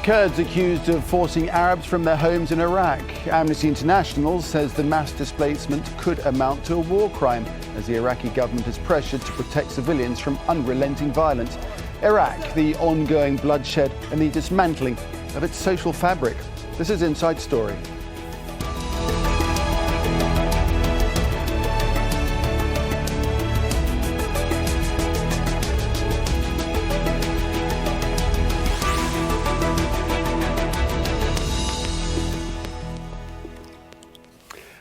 Kurds accused of forcing Arabs from their homes in Iraq. Amnesty International says the mass displacement could amount to a war crime as the Iraqi government is pressured to protect civilians from unrelenting violence. Iraq, the ongoing bloodshed and the dismantling of its social fabric. This is Inside Story.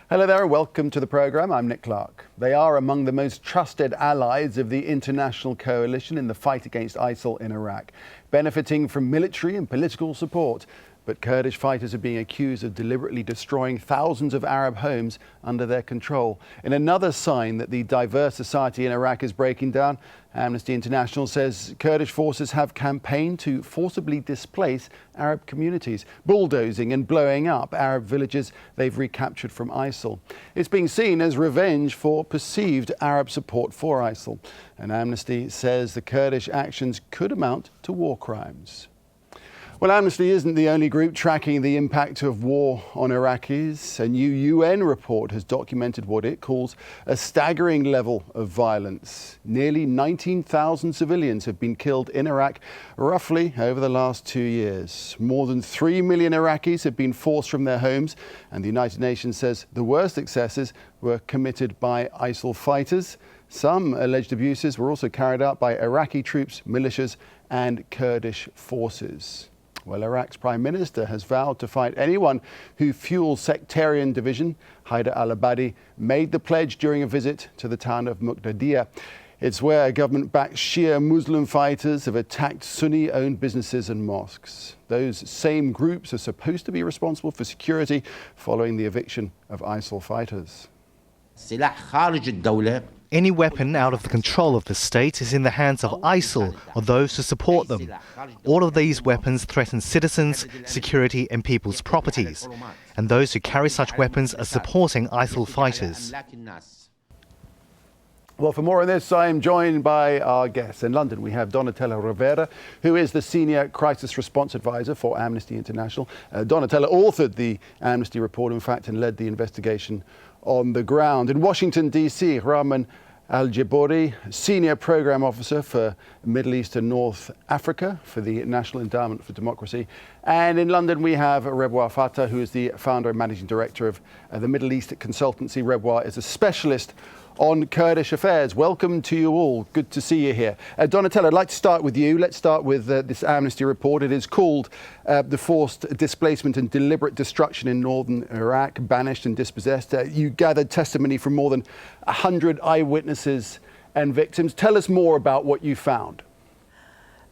Hello there, welcome to the programme. I'm Nick Clark. They are among the most trusted allies of the international coalition in the fight against ISIL in Iraq, benefiting from military and political support. But Kurdish fighters are being accused of deliberately destroying thousands of Arab homes under their control. In another sign that the diverse society in Iraq is breaking down, Amnesty International says Kurdish forces have campaigned to forcibly displace Arab communities, bulldozing and blowing up Arab villages they've recaptured from ISIL. It's being seen as revenge for perceived Arab support for ISIL. And Amnesty says the Kurdish actions could amount to war crimes. Well, Amnesty isn't the only group tracking the impact of war on Iraqis. A new UN report has documented what it calls a staggering level of violence. Nearly 19,000 civilians have been killed in Iraq, roughly over the last 2 years. More than 3 million Iraqis have been forced from their homes, and the United Nations says the worst excesses were committed by ISIL fighters. Some alleged abuses were also carried out by Iraqi troops, militias, and Kurdish forces. Well, Iraq's Prime Minister has vowed to fight anyone who fuels sectarian division. Haider al-Abadi made the pledge during a visit to the town of Muqtadiya. It's where government-backed Shia Muslim fighters have attacked Sunni-owned businesses and mosques. Those same groups are supposed to be responsible for security following the eviction of ISIL fighters. Any weapon out of the control of the state is in the hands of ISIL or those who support them. All of these weapons threaten citizens, security and people's properties. And those who carry such weapons are supporting ISIL fighters. Well, for more on this, I'm joined by our guests. In London, we have Donatella Rivera, who is the Senior Crisis Response Advisor for Amnesty International. Donatella authored the Amnesty Report, in fact, and led the investigation on the ground. In Washington, D.C., Rahman Aljebouri, Senior Program Officer for Middle East and North Africa for the National Endowment for Democracy. And in London, we have Rebwar Fatah, who is the founder and managing director of the Middle East Consultancy. Rebwar is a specialist on Kurdish affairs. Welcome to you all. Good to see you here. Donatella, I'd like to start with you. Let's start with this Amnesty report. It is called The Forced Displacement and Deliberate Destruction in Northern Iraq, Banished and Dispossessed. You gathered testimony from more than 100 eyewitnesses and victims. Tell us more about what you found.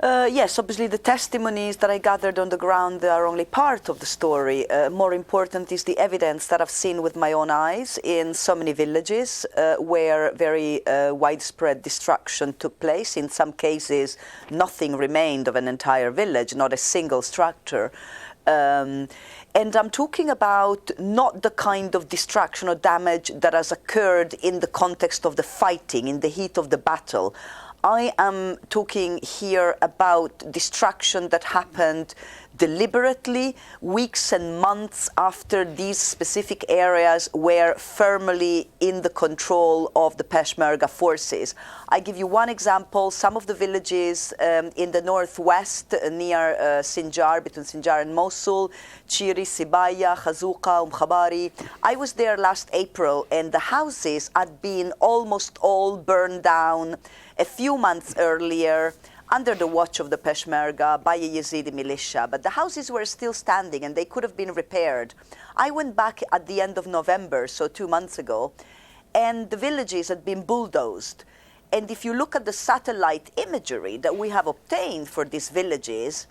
Yes, obviously the testimonies that I gathered on the ground are only part of the story. More important is the evidence that I've seen with my own eyes in so many villages where very widespread destruction took place. In some cases, nothing remained of an entire village, not a single structure. And I'm talking about not the kind of destruction or damage that has occurred in the context of the fighting, in the heat of the battle. I am talking here about destruction that happened deliberately, weeks and months after these specific areas were firmly in the control of the Peshmerga forces. I give you one example. Some of the villages in the northwest near Sinjar, between Sinjar and Mosul, Chiri, Sibaya, Khazuqa, Khabari. I was there last April and the houses had been almost all burned down a few months earlier under the watch of the Peshmerga by a Yazidi militia, but the houses were still standing and they could have been repaired. I went back at the end of November, so 2 months ago, and the villages had been bulldozed. And if you look at the satellite imagery that we have obtained for these villages,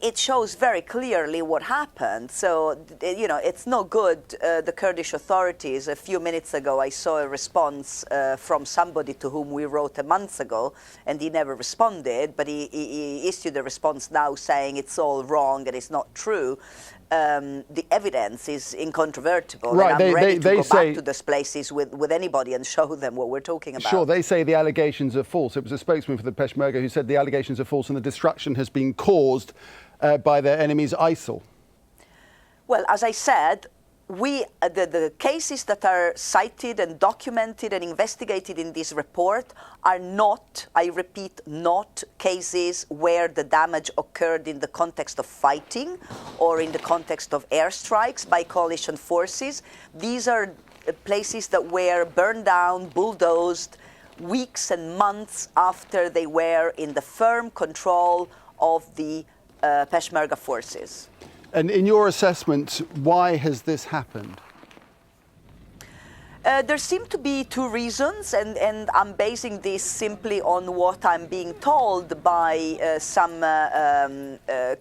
it shows very clearly what happened. So, you know, it's no good. The Kurdish authorities, a few minutes ago, I saw a response from somebody to whom we wrote a month ago, and he never responded, but he issued a response now saying it's all wrong and it's not true. The evidence is incontrovertible. Right, and I'm ready to go back to those places with anybody and show them what we're talking about. Sure, they say the allegations are false. It was a spokesman for the Peshmerga who said the allegations are false and the destruction has been caused by their enemies, ISIL? Well, as I said, the cases that are cited and documented and investigated in this report are not, I repeat, not cases where the damage occurred in the context of fighting or in the context of airstrikes by coalition forces. These are places that were burned down, bulldozed, weeks and months after they were in the firm control of the Peshmerga forces. And in your assessment, why has this happened? There seem to be two reasons, and I'm basing this simply on what I'm being told by some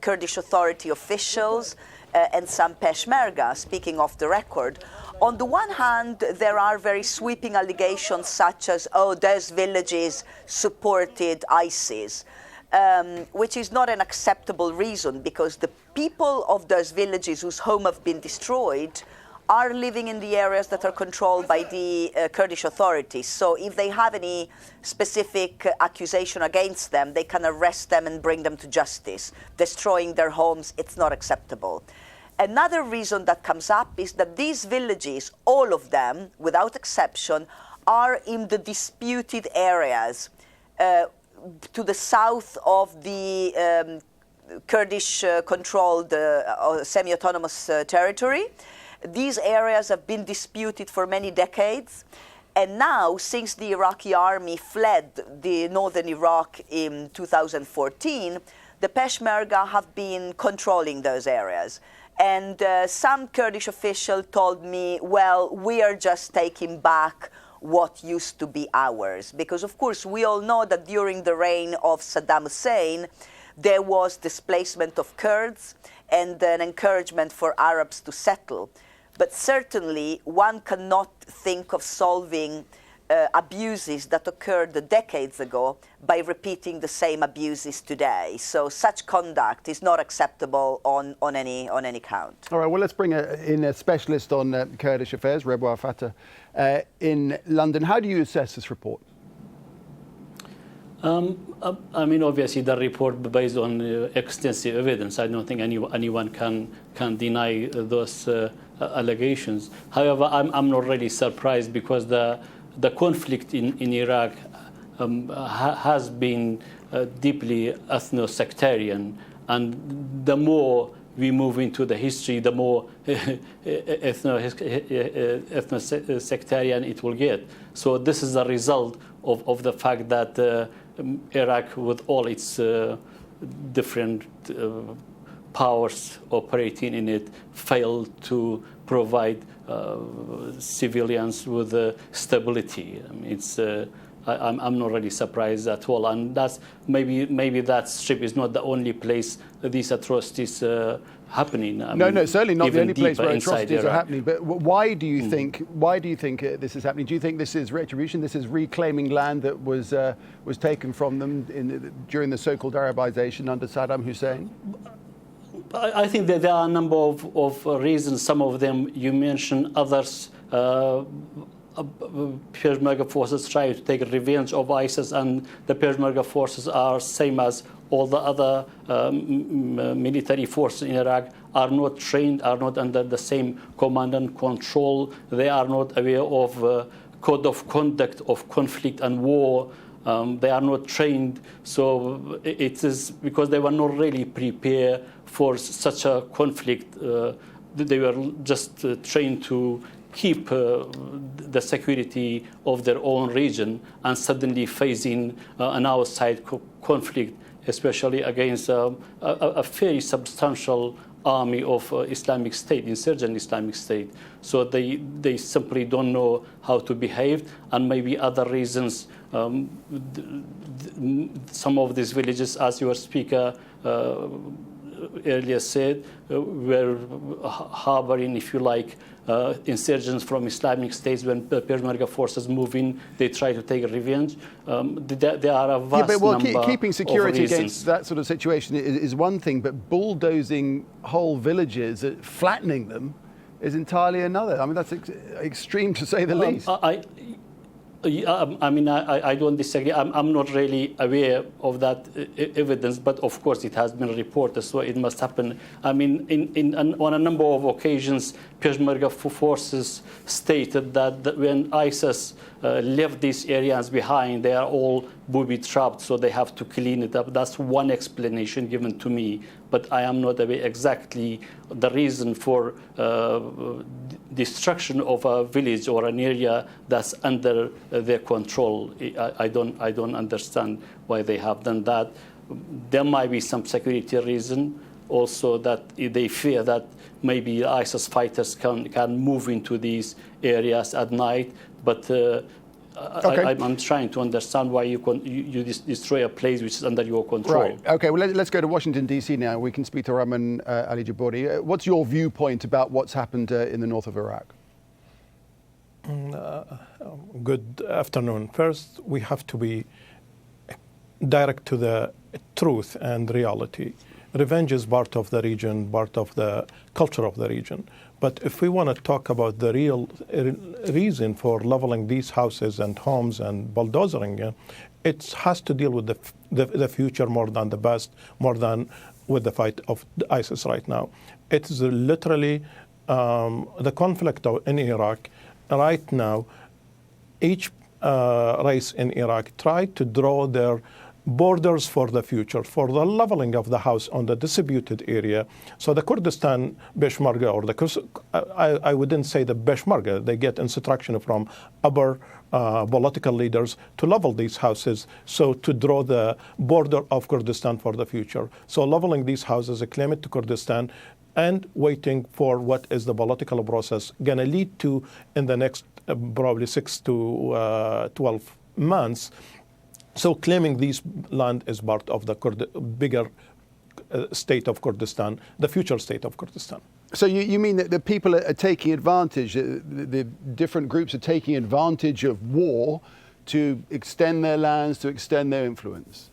Kurdish authority officials and some Peshmerga, speaking off the record. On the one hand, there are very sweeping allegations such as, oh, those villages supported ISIS. Which is not an acceptable reason, because the people of those villages whose home have been destroyed are living in the areas that are controlled by the Kurdish authorities. So if they have any specific accusation against them, they can arrest them and bring them to justice. Destroying their homes, it's not acceptable. Another reason that comes up is that these villages, all of them, without exception, are in the disputed areas to the south of the Kurdish-controlled semi-autonomous territory. These areas have been disputed for many decades. And now, since the Iraqi army fled the northern Iraq in 2014, the Peshmerga have been controlling those areas. And some Kurdish official told me, well, we are just taking back what used to be ours. Because, of course, we all know that during the reign of Saddam Hussein, there was displacement of Kurds and an encouragement for Arabs to settle. But certainly, one cannot think of solving abuses that occurred decades ago by repeating the same abuses today. So such conduct is not acceptable on any count. All right, well, let's bring in a specialist on Kurdish affairs, Rebwar Fatah, in London. How do you assess this report? I mean, obviously, the report based on extensive evidence. I don't think anyone can deny those allegations. However, I'm not really surprised, because the conflict in Iraq has been deeply ethno-sectarian, and the more we move into the history, the more ethno-sectarian it will get. So this is a result of the fact that Iraq, with all its different powers operating in it, failed to provide civilians with stability. I mean, I'm not really surprised at all, and that's maybe that strip is not the only place these atrocities happening. No, certainly not the only place where atrocities are happening. But why do you think? Why do you think this is happening? Do you think this is retribution? This is reclaiming land that was taken from them during the so-called Arabization under Saddam Hussein? I think that there are a number of reasons. Some of them you mentioned, others. Peshmerga forces try to take revenge of ISIS, and the Peshmerga forces are same as all the other military forces in Iraq, are not trained, are not under the same command and control. They are not aware of code of conduct of conflict and war. They are not trained, so it is because they were not really prepared for such a conflict. They were just trained to keep the security of their own region, and suddenly facing an outside conflict, especially against a very substantial army of Islamic State, insurgent Islamic State. So they simply don't know how to behave, and maybe other reasons. Some of these villages, as your speaker earlier said, were harboring, if you like, insurgents from Islamic states. When the Peshmerga forces move in, they try to take revenge. There are a vast number keeping security of reasons. against that sort of situation is one thing, but bulldozing whole villages, flattening them, is entirely another. I mean, that's extreme to say the least. I mean, I don't disagree. I'm not really aware of that evidence, but of course it has been reported, so it must happen. I mean, on a number of occasions, Peshmerga forces stated that when ISIS left these areas behind, they are all booby-trapped, so they have to clean it up. That's one explanation given to me, but I am not aware exactly the reason for destruction of a village or an area that's under their control. I don't understand why they have done that. There might be some security reason also that they fear that maybe ISIS fighters can move into these areas at night, but I'm trying to understand why you destroy a place which is under your control. Right. Okay. Well, let's go to Washington D.C. now. We can speak to Rahman Aljebouri. What's your viewpoint about what's happened in the north of Iraq? Good afternoon. First, we have to be direct to the truth and reality. Revenge is part of the region, part of the culture of the region. But if we want to talk about the real reason for leveling these houses and homes and bulldozing, it has to deal with the future more than the past, more than with the fight of ISIS right now. It is literally the conflict in Iraq right now. Each race in Iraq tried to draw their borders for the future, for the leveling of the house on the disputed area. So the Kurdistan Peshmerga, or I wouldn't say the Peshmerga, they get instruction from upper political leaders to level these houses, so to draw the border of Kurdistan for the future. So leveling these houses, claim it to Kurdistan, and waiting for what is the political process going to lead to in the next probably 6 to 12 months. So claiming this land is part of the bigger state of Kurdistan, the future state of Kurdistan. So you mean that the people are taking advantage, the different groups are taking advantage of war to extend their lands, to extend their influence?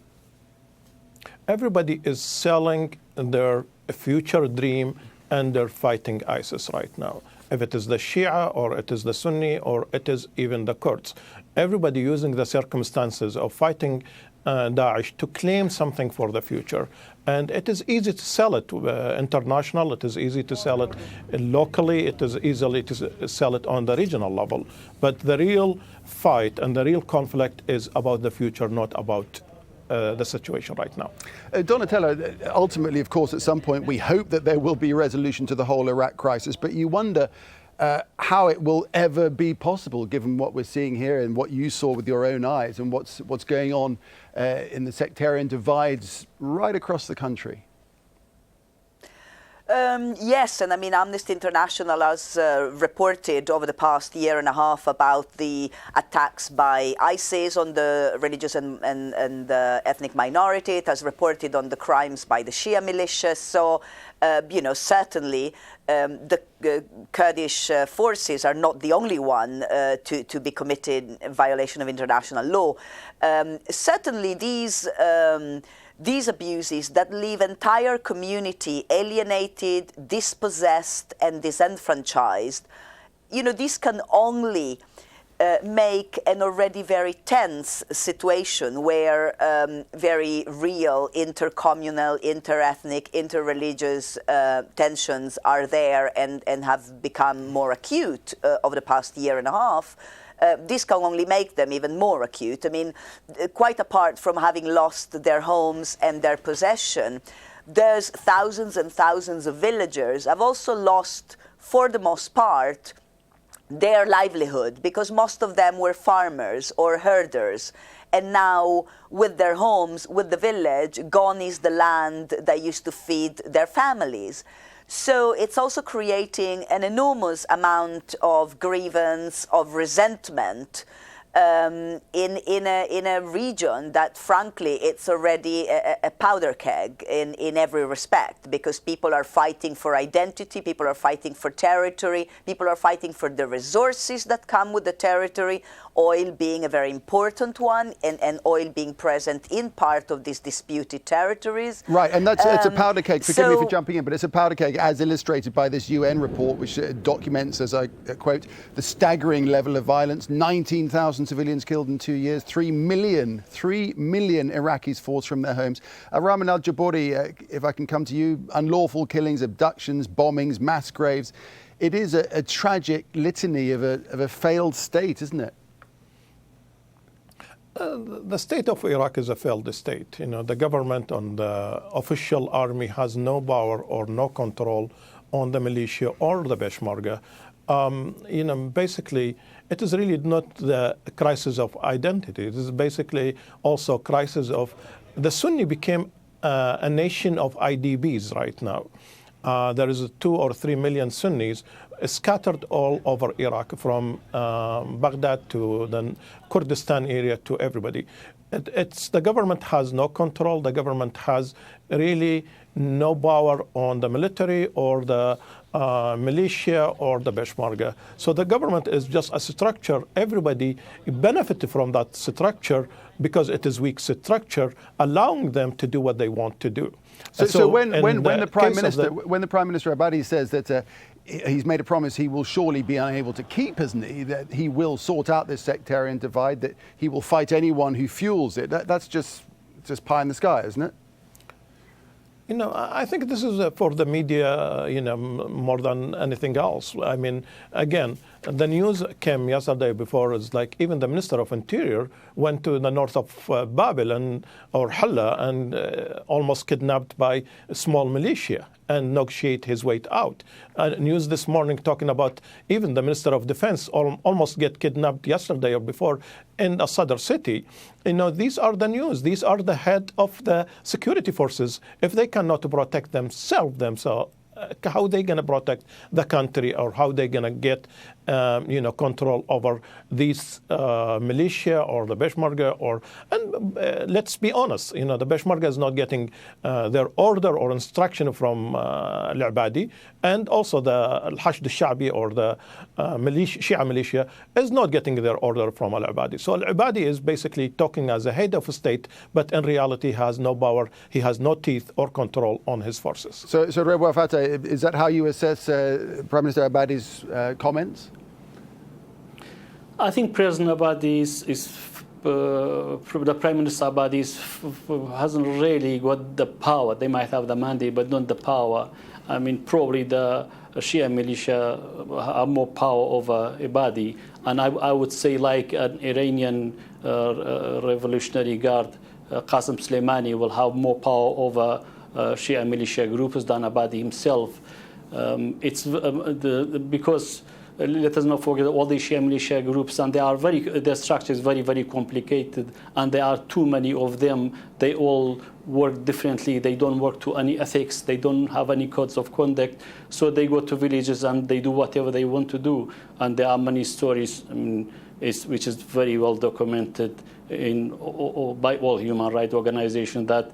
Everybody is selling their future dream and they're fighting ISIS right now. If it is the Shia or it is the Sunni or it is even the Kurds. Everybody using the circumstances of fighting Daesh to claim something for the future. And it is easy to sell it international, it is easy to sell it locally, it is easy to sell it on the regional level. But the real fight and the real conflict is about the future, not about the situation right now. Donatello, ultimately, of course, at some point, we hope that there will be a resolution to the whole Iraq crisis, but you wonder how it will ever be possible, given what we're seeing here and what you saw with your own eyes and what's going on in the sectarian divides right across the country. Yes, and I mean Amnesty International has reported over the past year and a half about the attacks by ISIS on the religious and ethnic minority. It has reported on the crimes by the Shia militias. So, certainly the Kurdish forces are not the only one to be committed in violation of international law. Certainly these abuses that leave entire community alienated, dispossessed, and disenfranchised, this can only make an already very tense situation where very real intercommunal, interethnic, interreligious tensions are there and have become more acute over the past year and a half. This can only make them even more acute. I mean, quite apart from having lost their homes and their possession, there's thousands and thousands of villagers have also lost, for the most part, their livelihood, because most of them were farmers or herders. And now, with their homes, with the village, gone is the land that used to feed their families. So it's also creating an enormous amount of grievance, of resentment in a region that, frankly, it's already a powder keg in every respect, because people are fighting for identity, people are fighting for territory, people are fighting for the resources that come with the territory, oil being a very important one, and oil being present in part of these disputed territories. Right, and it's a powder keg, forgive me for jumping in, but it's a powder keg as illustrated by this UN report, which documents, as I quote, the staggering level of violence, 19,000 2,000 civilians killed in 2 years, 3 million Iraqis forced from their homes. Rahman Aljebouri, if I can come to you, unlawful killings, abductions, bombings, mass graves. It is a tragic litany of a failed state, isn't it? The state of Iraq is a failed state. You know, the government and the official army has no power or no control on the militia or the Peshmerga. You know, basically, it is really not the crisis of identity. It is basically also a crisis of the Sunni became a nation of IDPs right now. There is 2 or 3 million Sunnis scattered all over Iraq, from Baghdad to the Kurdistan area to everybody. It's the government has no control. The government has really no power on the military or the militia or the Peshmerga. So the government is just a structure. Everybody benefits from that structure because it is weak structure, allowing them to do what they want to do. So when the Prime Minister Abadi says that he's made a promise he will surely be unable to keep, hasn't he, that he will sort out this sectarian divide, that he will fight anyone who fuels it, that's just pie in the sky, isn't it? You know, I think this is for the media, you know, more than anything else. I mean, again, the news came yesterday before. It's like even the Minister of Interior went to the north of Babil or Halla and almost kidnapped by a small militia and negotiate his way out. News this morning talking about even the Minister of Defense almost get kidnapped yesterday or before in a Sadr city. You know, these are the news. These are the head of the security forces. If they cannot protect themselves, how they going to protect the country, or how they going to get you know, control over these militia or the Peshmerga? Let's be honest, you know, the Peshmerga is not getting their order or instruction from Al-Abadi, and also the Al-Hashd al-Sha'bi or the Shia militia is not getting their order from Al-Abadi. So Al-Abadi is basically talking as a head of a state, but in reality has no power, he has no teeth or control on his forces. So Rebwar Fatah, is that how you assess Prime Minister Abadi's comments? I think President Abadi the Prime Minister Abadi hasn't really got the power. They might have the mandate, but not the power. I mean, probably the Shia militia have more power over Abadi. And I would say, like an Iranian Revolutionary Guard, Qasem Soleimani will have more power over Shia militia groups than Abadi himself. Because let us not forget all the Shia militia groups, and their structure is very, very complicated, and there are too many of them. They all work differently. They don't work to any ethics. They don't have any codes of conduct. So they go to villages and they do whatever they want to do. And there are many stories, which is very well documented by all human rights organizations, that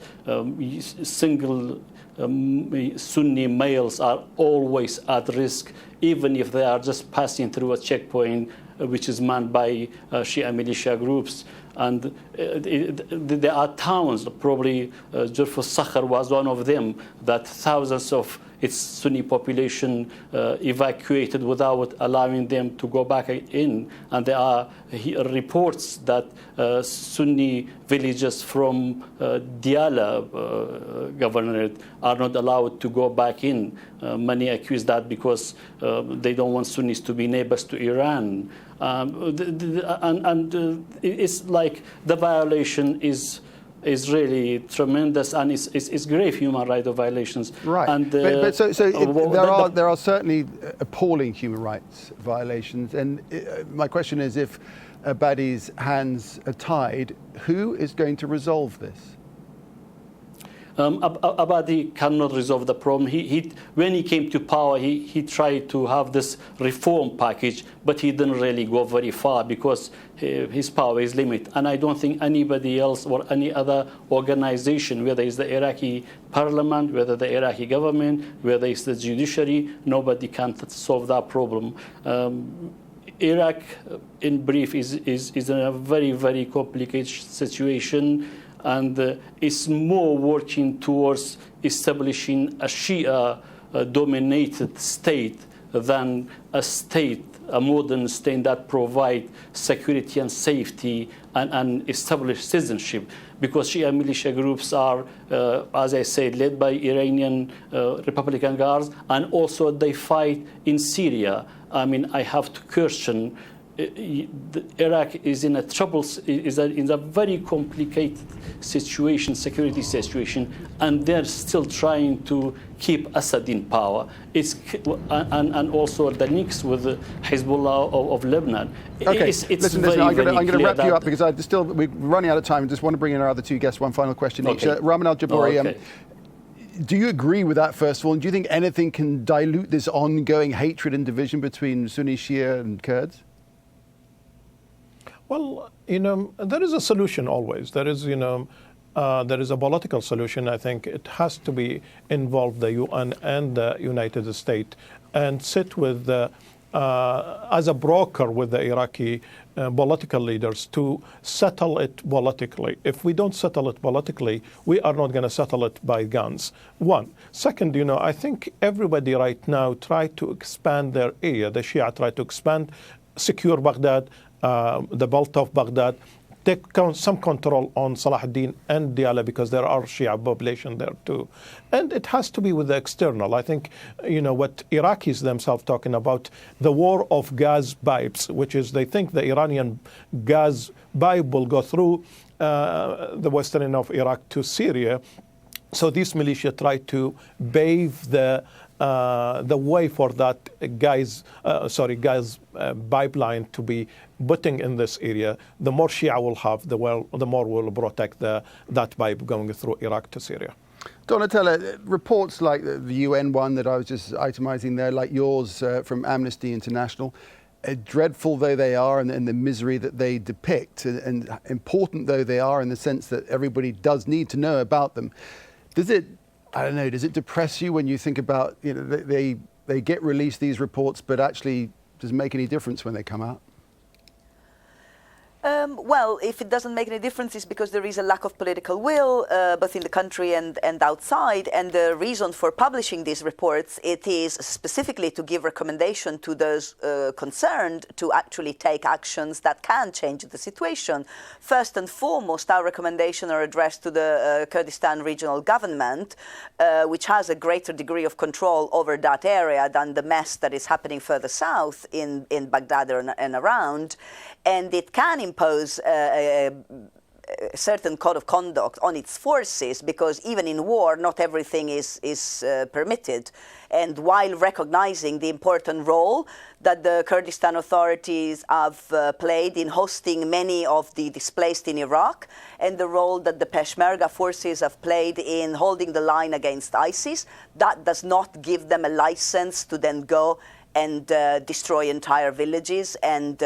single Sunni males are always at risk, even if they are just passing through a checkpoint which is manned by Shia militia groups. And there are towns, probably Jurf al-Sakhar was one of them, that thousands of its Sunni population evacuated without allowing them to go back in. And there are reports that Sunni villages from Diyala governorate are not allowed to go back in. Many accuse that because they don't want Sunnis to be neighbors to Iran. It's like the violation is really tremendous, and it's grave human rights violations. Right. And, there are certainly appalling human rights violations. And my question is, if Abadi's hands are tied, who is going to resolve this? Abadi cannot resolve the problem. When he came to power, he tried to have this reform package, but he didn't really go very far because his power is limited. And I don't think anybody else or any other organization, whether it's the Iraqi parliament, whether the Iraqi government, whether it's the judiciary, nobody can solve that problem. Iraq, in brief, is in a very, very complicated situation, and is more working towards establishing a Shia-dominated state than a state a modern state that provide security and safety and establish citizenship. Because Shia militia groups are, as I said, led by Iranian Republican Guards, and also they fight in Syria. I mean, I have to question. Iraq is in a very complicated situation, security situation, and they're still trying to keep Assad in power. And also the links with Hezbollah of Lebanon. Okay, it's listen, I'm going to wrap you up because we're running out of time. I just want to bring in our other two guests. One final question each. Rahman Aljebouri, do you agree with that, first of all? And do you think anything can dilute this ongoing hatred and division between Sunni, Shia and Kurds? Well, there is a solution always. There is a political solution. I think it has to be involve the UN and the United States and sit with as a broker with the Iraqi political leaders to settle it politically. If we don't settle it politically, we are not going to settle it by guns. One. Second, I think everybody right now try to expand their area. The Shia try to expand, secure Baghdad, the belt of Baghdad, take some control on Salahuddin and Diyala because there are Shia population there too. And it has to be with the external. I think, what Iraqis themselves talking about, the war of gas pipes, which is they think the Iranian gas pipe will go through the western end of Iraq to Syria. So these militia try to pave the way for that gas pipeline to be putting in this area. The more Shia will have, the more will protect that pipe going through Iraq to Syria. Donatella, reports like the UN one that I was just itemizing there, like yours from Amnesty International, dreadful though they are and the misery that they depict, and important though they are in the sense that everybody does need to know about them, does it depress you when you think about, they get released, these reports, but actually does it make any difference when they come out? Well, if it doesn't make any difference, it's because there is a lack of political will, both in the country and outside. And the reason for publishing these reports, it is specifically to give recommendation to those concerned to actually take actions that can change the situation. First and foremost, our recommendations are addressed to the Kurdistan regional government, which has a greater degree of control over that area than the mess that is happening further south in Baghdad and around. And it can impose a certain code of conduct on its forces, because even in war, not everything is permitted. And while recognizing the important role that the Kurdistan authorities have played in hosting many of the displaced in Iraq, and the role that the Peshmerga forces have played in holding the line against ISIS, that does not give them a license to then go and destroy entire villages and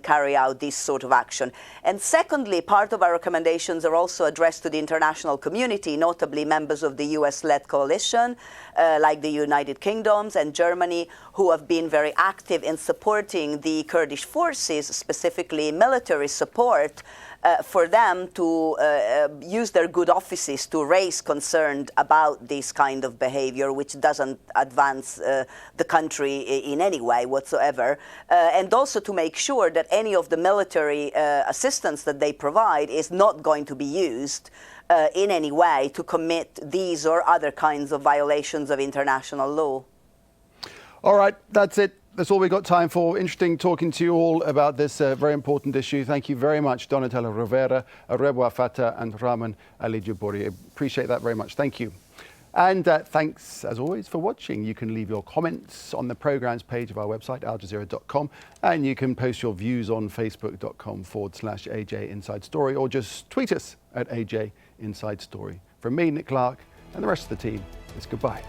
carry out this sort of action. And secondly, part of our recommendations are also addressed to the international community, notably members of the US-led coalition, like the United Kingdoms and Germany, who have been very active in supporting the Kurdish forces, specifically military support, for them to use their good offices to raise concern about this kind of behavior, which doesn't advance the country in any way whatsoever, and also to make sure that any of the military assistance that they provide is not going to be used in any way to commit these or other kinds of violations of international law. All right, that's it. That's all we've got time for. Interesting talking to you all about this very important issue. Thank you very much, Donatella Rovera, Rebwar Fatah, and Rahman Aljebouri. Appreciate that very much. Thank you. And thanks, as always, for watching. You can leave your comments on the programmes page of our website, aljazeera.com, and you can post your views on facebook.com/AJ Inside Story, or just tweet us at AJ Inside Story. From me, Nick Clark, and the rest of the team, it's goodbye.